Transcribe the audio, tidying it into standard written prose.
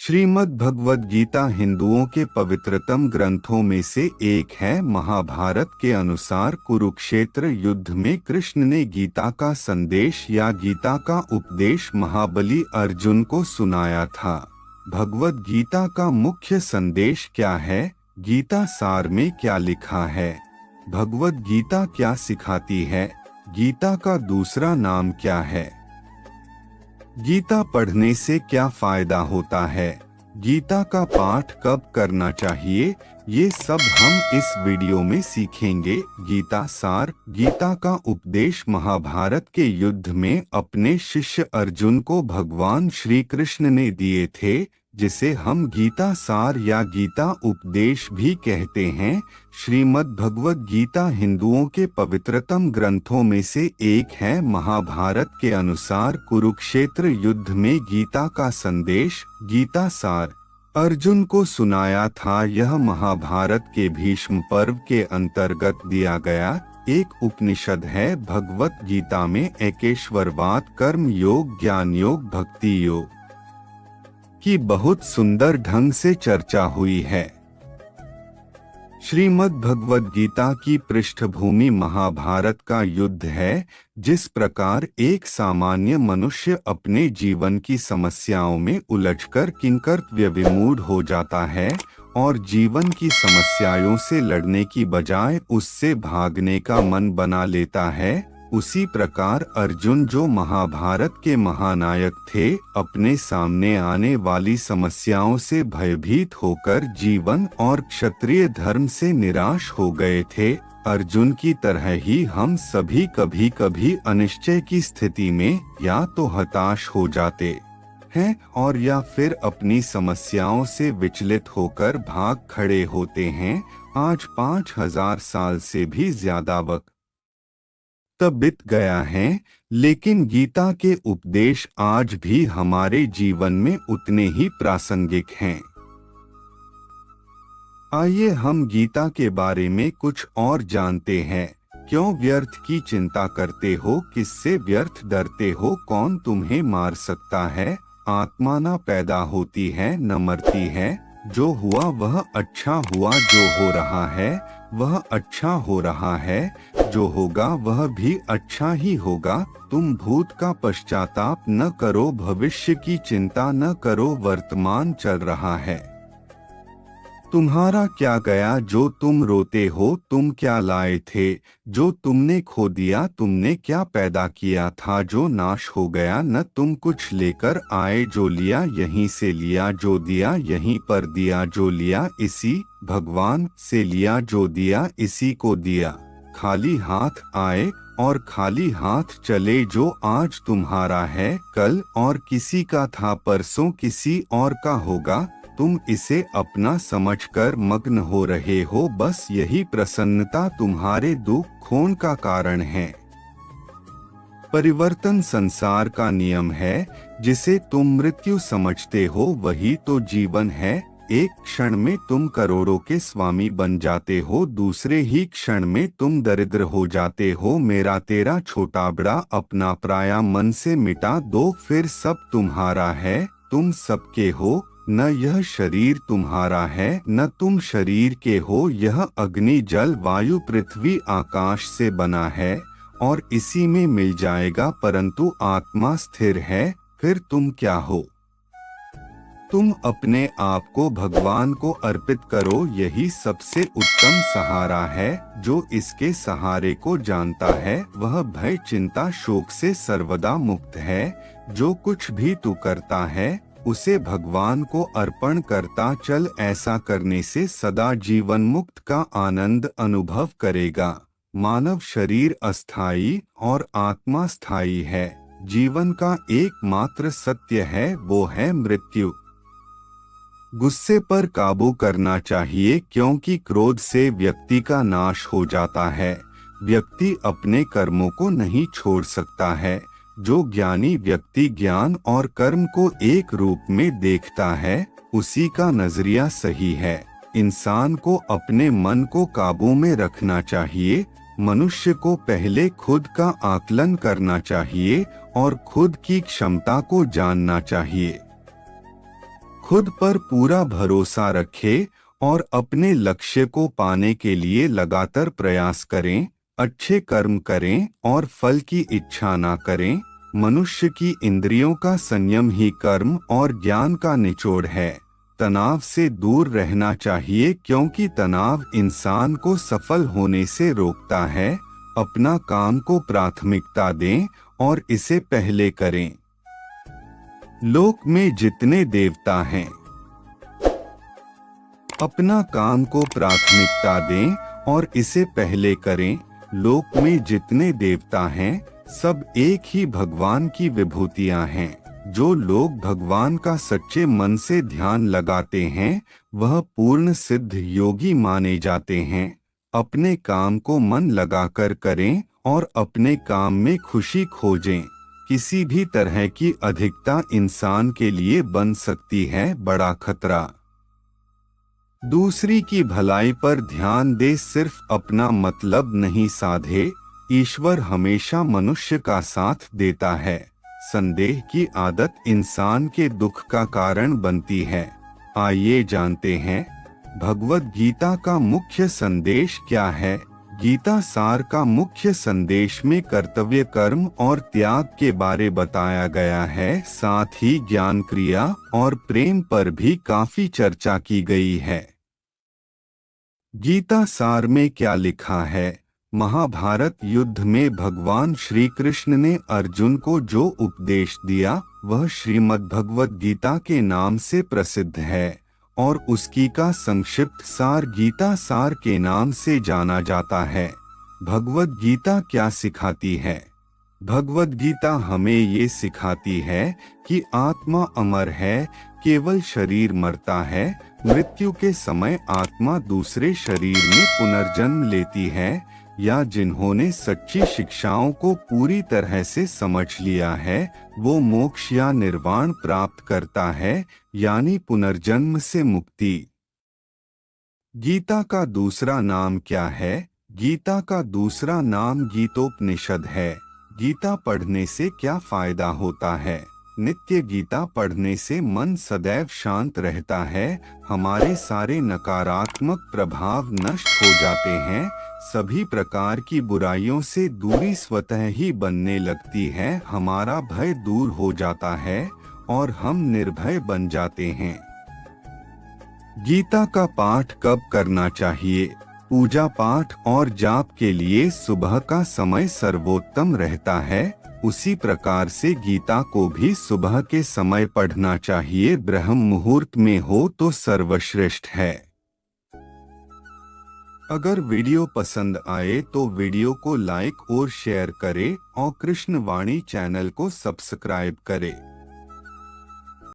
श्रीमद् भगवद गीता हिंदुओं के पवित्रतम ग्रंथों में से एक है। महाभारत के अनुसार कुरुक्षेत्र युद्ध में कृष्ण ने गीता का संदेश या गीता का उपदेश महाबली अर्जुन को सुनाया था। भगवद गीता का मुख्य संदेश क्या है? गीता सार में क्या लिखा है? भगवद गीता क्या सिखाती है? गीता का दूसरा नाम क्या है? गीता पढ़ने से क्या फायदा होता है? गीता का पाठ कब करना चाहिए? ये सब हम इस वीडियो में सीखेंगे। गीता सार। गीता का उपदेश महाभारत के युद्ध में अपने शिष्य अर्जुन को भगवान श्री कृष्ण ने दिए थे, जिसे हम गीता सार या गीता उपदेश भी कहते हैं। श्रीमद् भगवद गीता हिंदुओं के पवित्रतम ग्रंथों में से एक है। महाभारत के अनुसार कुरुक्षेत्र युद्ध में गीता का संदेश गीता सार अर्जुन को सुनाया था। यह महाभारत के भीष्म पर्व के अंतर्गत दिया गया एक उपनिषद है। भगवत गीता में एकेश्वरवाद, कर्म योग, ज्ञान योग, भक्ति योग की बहुत सुंदर ढंग से चर्चा हुई है। श्रीमद् भगवद गीता की पृष्ठभूमि महाभारत का युद्ध है। जिस प्रकार एक सामान्य मनुष्य अपने जीवन की समस्याओं में उलझकर किंकर्तव्य विमूढ़ हो जाता है और जीवन की समस्याओं से लड़ने की बजाय उससे भागने का मन बना लेता है, उसी प्रकार अर्जुन, जो महाभारत के महानायक थे, अपने सामने आने वाली समस्याओं से भयभीत होकर जीवन और क्षत्रिय धर्म से निराश हो गए थे। अर्जुन की तरह ही हम सभी कभी कभी अनिश्चय की स्थिति में या तो हताश हो जाते हैं और या फिर अपनी समस्याओं से विचलित होकर भाग खड़े होते हैं। आज 5000 साल से भी ज्यादा वक्त बीत गया है, लेकिन गीता के उपदेश आज भी हमारे जीवन में उतने ही प्रासंगिक हैं। आइए हम गीता के बारे में कुछ और जानते हैं। क्यों व्यर्थ की चिंता करते हो? किससे व्यर्थ डरते हो? कौन तुम्हें मार सकता है? आत्मा न पैदा होती है न मरती है। जो हुआ वह अच्छा हुआ, जो हो रहा है वह अच्छा हो रहा है, जो होगा वह भी अच्छा ही होगा। तुम भूत का पश्चाताप न करो, भविष्य की चिंता न करो, वर्तमान चल रहा है। तुम्हारा क्या गया जो तुम रोते हो? तुम क्या लाए थे जो तुमने खो दिया? तुमने क्या पैदा किया था जो नाश हो गया? न तुम कुछ लेकर आए, जो लिया यहीं से लिया, जो दिया यहीं पर दिया, जो लिया इसी भगवान से लिया, जो दिया इसी को दिया। खाली हाथ आए और खाली हाथ चले। जो आज तुम्हारा है कल और किसी का था, परसों किसी और का होगा। तुम इसे अपना समझकर मग्न हो रहे हो। बस यही प्रसन्नता तुम्हारे दुख खोन का कारण है। परिवर्तन संसार का नियम है। जिसे तुम मृत्यु समझते हो वही तो जीवन है। एक क्षण में तुम करोड़ों के स्वामी बन जाते हो, दूसरे ही क्षण में तुम दरिद्र हो जाते हो। मेरा तेरा छोटा बड़ा अपना पराया मन से मिटा दो, फिर सब तुम्हारा है, तुम सबके हो। न यह शरीर तुम्हारा है न तुम शरीर के हो। यह अग्नि जल वायु पृथ्वी आकाश से बना है और इसी में मिल जाएगा, परंतु आत्मा स्थिर है। फिर तुम क्या हो? तुम अपने आप को भगवान को अर्पित करो, यही सबसे उत्तम सहारा है। जो इसके सहारे को जानता है वह भय चिंता शोक से सर्वदा मुक्त है। जो कुछ भी तू करता है उसे भगवान को अर्पण करता चल। ऐसा करने से सदा जीवन मुक्त का आनंद अनुभव करेगा। मानव शरीर अस्थायी और आत्मा स्थायी है। जीवन का एकमात्र सत्य है, वो है मृत्यु। गुस्से पर काबू करना चाहिए, क्योंकि क्रोध से व्यक्ति का नाश हो जाता है। व्यक्ति अपने कर्मों को नहीं छोड़ सकता है। जो ज्ञानी व्यक्ति ज्ञान और कर्म को एक रूप में देखता है, उसी का नजरिया सही है। इंसान को अपने मन को काबू में रखना चाहिए। मनुष्य को पहले खुद का आकलन करना चाहिए और खुद की क्षमता को जानना चाहिए। खुद पर पूरा भरोसा रखें और अपने लक्ष्य को पाने के लिए लगातार प्रयास करें। अच्छे कर्म करें और फल की इच्छा ना करें। मनुष्य की इंद्रियों का संयम ही कर्म और ज्ञान का निचोड़ है। तनाव से दूर रहना चाहिए क्योंकि तनाव इंसान को सफल होने से रोकता है। अपना काम को प्राथमिकता दें और इसे पहले करें। लोक में जितने देवता हैं, अपना काम को प्राथमिकता दें और इसे पहले करें। लोक में जितने देवता हैं, सब एक ही भगवान की विभूतियां हैं। जो लोग भगवान का सच्चे मन से ध्यान लगाते हैं, वह पूर्ण सिद्ध योगी माने जाते हैं। अपने काम को मन लगाकर करें और अपने काम में खुशी खोजें। किसी भी तरह की अधिकता इंसान के लिए बन सकती है बड़ा खतरा। दूसरी की भलाई पर ध्यान दे, सिर्फ अपना मतलब नहीं साधे। ईश्वर हमेशा मनुष्य का साथ देता है। संदेह की आदत इंसान के दुख का कारण बनती है। आइए जानते हैं भगवद गीता का मुख्य संदेश क्या है। गीता सार का मुख्य संदेश में कर्तव्य, कर्म और त्याग के बारे बताया गया है। साथ ही ज्ञान, क्रिया और प्रेम पर भी काफी चर्चा की गई है। गीता सार में क्या लिखा है। महाभारत युद्ध में भगवान श्री कृष्ण ने अर्जुन को जो उपदेश दिया, वह श्रीमद् भगवद गीता के नाम से प्रसिद्ध है और उसकी का संक्षिप्त सार गीता सार के नाम से जाना जाता है। भगवद गीता क्या सिखाती है। भगवद गीता हमें ये सिखाती है कि आत्मा अमर है, केवल शरीर मरता है। मृत्यु के समय आत्मा दूसरे शरीर में पुनर्जन्म लेती है, या जिन्होंने सच्ची शिक्षाओं को पूरी तरह से समझ लिया है, वो मोक्ष या निर्वाण प्राप्त करता है, यानी पुनर्जन्म से मुक्ति। गीता का दूसरा नाम क्या है। गीता का दूसरा नाम गीतोपनिषद है। गीता पढ़ने से क्या फायदा होता है। नित्य गीता पढ़ने से मन सदैव शांत रहता है। हमारे सारे नकारात्मक प्रभाव नष्ट हो जाते हैं। सभी प्रकार की बुराइयों से दूरी स्वतः ही बनने लगती है। हमारा भय दूर हो जाता है और हम निर्भय बन जाते हैं। गीता का पाठ कब करना चाहिए। पूजा पाठ और जाप के लिए सुबह का समय सर्वोत्तम रहता है। उसी प्रकार से गीता को भी सुबह के समय पढ़ना चाहिए। ब्रह्म मुहूर्त में हो तो सर्वश्रेष्ठ है। अगर वीडियो पसंद आए तो वीडियो को लाइक और शेयर करें और कृष्ण वाणी चैनल को सब्सक्राइब करें।